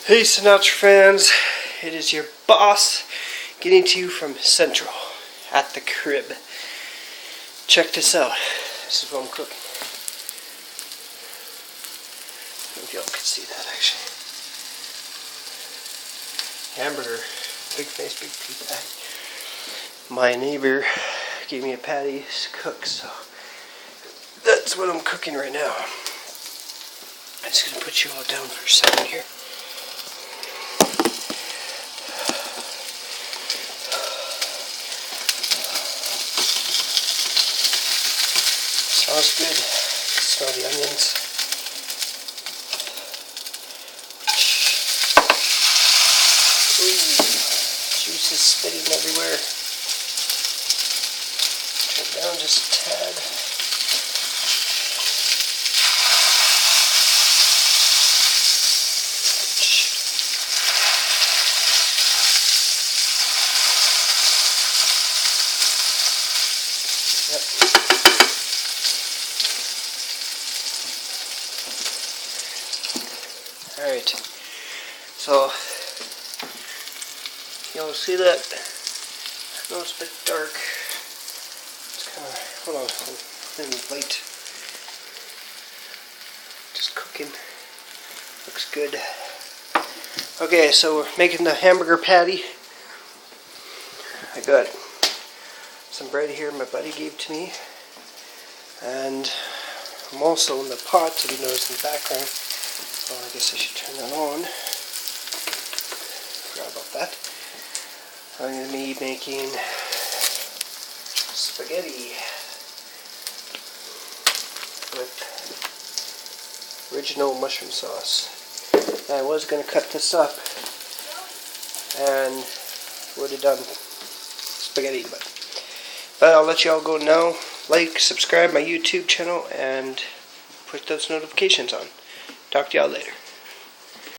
Hey Sinatra fans, it is your boss getting to you from Central at the crib. Check this out. This is what I'm cooking. Maybe y'all can see that actually. Hamburger, big face, big pea patty. My neighbor gave me a patty to cook, so that's what I'm cooking right now. I'm just gonna put you all down for a second here. Smells good. Smell the onions. Ooh, juice is spitting everywhere. Turn it down just a tad. Yep. Alright, so you'll see that. I know it's a bit dark. It's kind of, hold on, in the light. Just cooking. Looks good. Okay, so we're making the hamburger patty. I got some bread here my buddy gave to me. And I'm also in the pot that you notice in the background. So I guess I should turn that on. Forgot about that. I'm going to be making spaghetti with original mushroom sauce. I was going to cut this up and would have done spaghetti, but I'll let you all go now. Like, subscribe my YouTube channel, and put those notifications on. Talk to y'all later.